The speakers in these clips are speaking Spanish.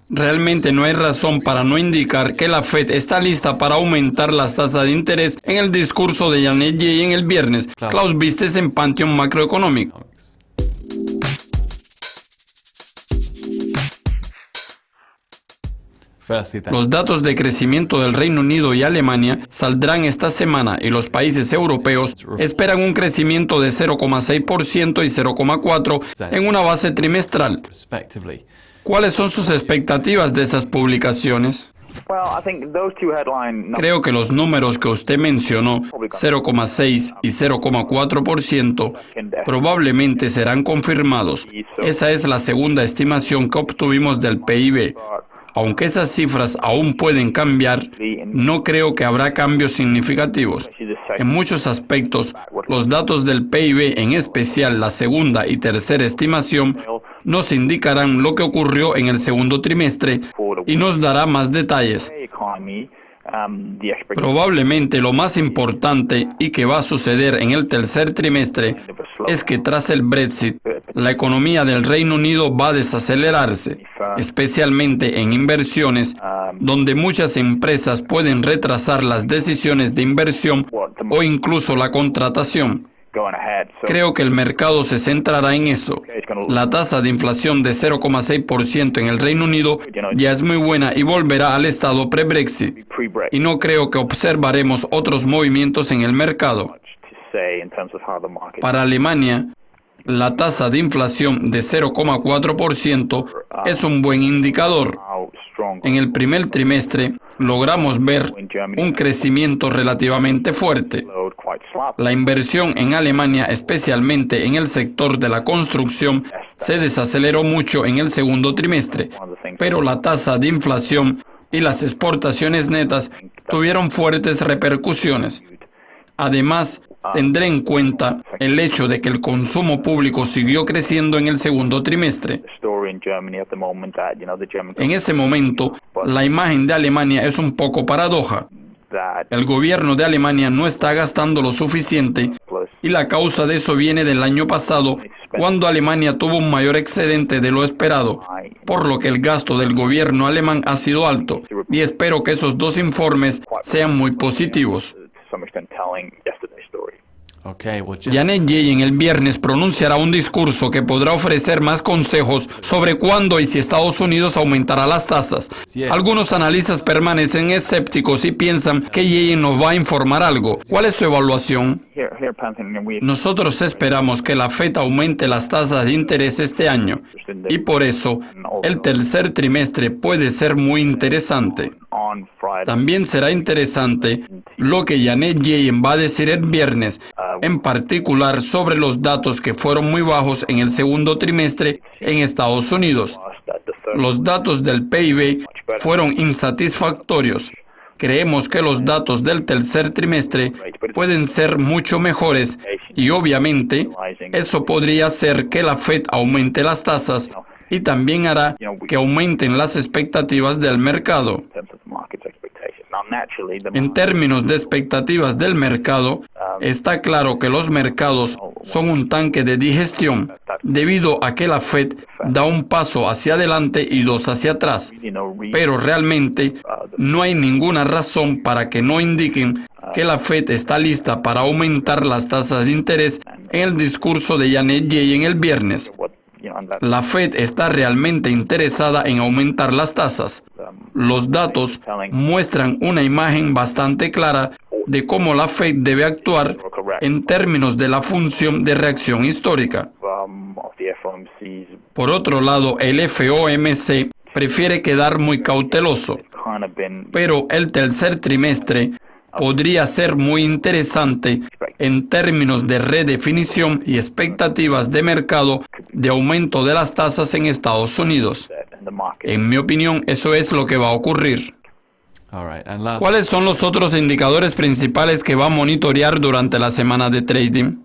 Realmente no hay razón para no indicar que la Fed está lista para aumentar las tasas de interés en el discurso de Janet Yellen el viernes. Klaus Vistes en Pantheon Macroeconomic. Los datos de crecimiento del Reino Unido y Alemania saldrán esta semana y los países europeos esperan un crecimiento de 0,6% y 0,4% en una base trimestral. ¿Cuáles son sus expectativas de esas publicaciones? Creo que los números que usted mencionó, 0,6 y 0,4%, probablemente serán confirmados. Esa es la segunda estimación que obtuvimos del PIB. Aunque esas cifras aún pueden cambiar, no creo que habrá cambios significativos. En muchos aspectos, los datos del PIB, en especial la segunda y tercera estimación, nos indicarán lo que ocurrió en el segundo trimestre y nos dará más detalles. Probablemente lo más importante y que va a suceder en el tercer trimestre es que tras el Brexit, la economía del Reino Unido va a desacelerarse, especialmente en inversiones, donde muchas empresas pueden retrasar las decisiones de inversión o incluso la contratación. Creo que el mercado se centrará en eso. La tasa de inflación de 0,6% en el Reino Unido ya es muy buena y volverá al estado pre-Brexit. Y no creo que observaremos otros movimientos en el mercado. Para Alemania, la tasa de inflación de 0,4% es un buen indicador. En el primer trimestre logramos ver un crecimiento relativamente fuerte. La inversión en Alemania, especialmente en el sector de la construcción, se desaceleró mucho en el segundo trimestre, pero la tasa de inflación y las exportaciones netas tuvieron fuertes repercusiones. Además, tendré en cuenta el hecho de que el consumo público siguió creciendo en el segundo trimestre. En ese momento, la imagen de Alemania es un poco paradoja. El gobierno de Alemania no está gastando lo suficiente y la causa de eso viene del año pasado, cuando Alemania tuvo un mayor excedente de lo esperado, por lo que el gasto del gobierno alemán ha sido alto, y espero que esos dos informes sean muy positivos. Janet Yellen el viernes pronunciará un discurso que podrá ofrecer más consejos sobre cuándo y si Estados Unidos aumentará las tasas. Algunos analistas permanecen escépticos y piensan que Yellen nos va a informar algo. ¿Cuál es su evaluación? Nosotros esperamos que la Fed aumente las tasas de interés este año y por eso el tercer trimestre puede ser muy interesante. También será interesante lo que Janet Yellen va a decir el viernes, en particular sobre los datos que fueron muy bajos en el segundo trimestre en Estados Unidos. Los datos del PIB fueron insatisfactorios. Creemos que los datos del tercer trimestre pueden ser mucho mejores y obviamente eso podría hacer que la Fed aumente las tasas y también hará que aumenten las expectativas del mercado. En términos de expectativas del mercado, está claro que los mercados son un tanque de digestión debido a que la Fed da un paso hacia adelante y dos hacia atrás. Pero realmente no hay ninguna razón para que no indiquen que la Fed está lista para aumentar las tasas de interés en el discurso de Janet Yellen el viernes. La Fed está realmente interesada en aumentar las tasas. Los datos muestran una imagen bastante clara de cómo la Fed debe actuar en términos de la función de reacción histórica. Por otro lado, el FOMC prefiere quedar muy cauteloso, pero el tercer trimestre podría ser muy interesante en términos de redefinición y expectativas de mercado de aumento de las tasas en Estados Unidos. En mi opinión, eso es lo que va a ocurrir. ¿Cuáles son los otros indicadores principales que va a monitorear durante la semana de trading?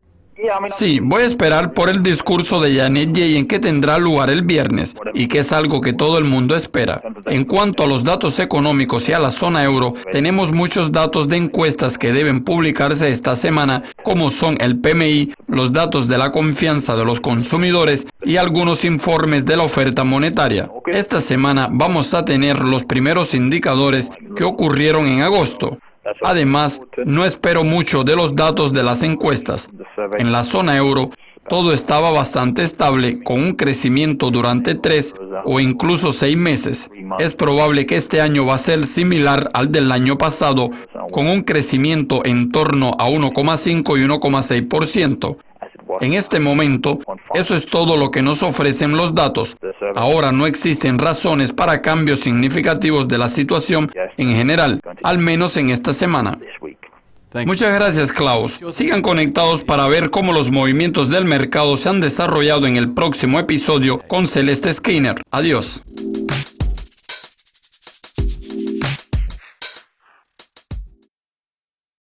Sí, voy a esperar por el discurso de Janet Yellen que tendrá lugar el viernes y que es algo que todo el mundo espera. En cuanto a los datos económicos y a la zona euro, tenemos muchos datos de encuestas que deben publicarse esta semana, como son el PMI, los datos de la confianza de los consumidores y algunos informes de la oferta monetaria. Esta semana vamos a tener los primeros indicadores que ocurrieron en agosto. Además, no espero mucho de los datos de las encuestas. En la zona euro, todo estaba bastante estable, con un crecimiento durante 3 o incluso 6 meses. Es probable que este año va a ser similar al del año pasado, con un crecimiento en torno a 1,5 y 1,6%. En este momento, eso es todo lo que nos ofrecen los datos. Ahora no existen razones para cambios significativos de la situación en general, al menos en esta semana. Muchas gracias, Klaus. Sigan conectados para ver cómo los movimientos del mercado se han desarrollado en el próximo episodio con Celeste Skinner. Adiós.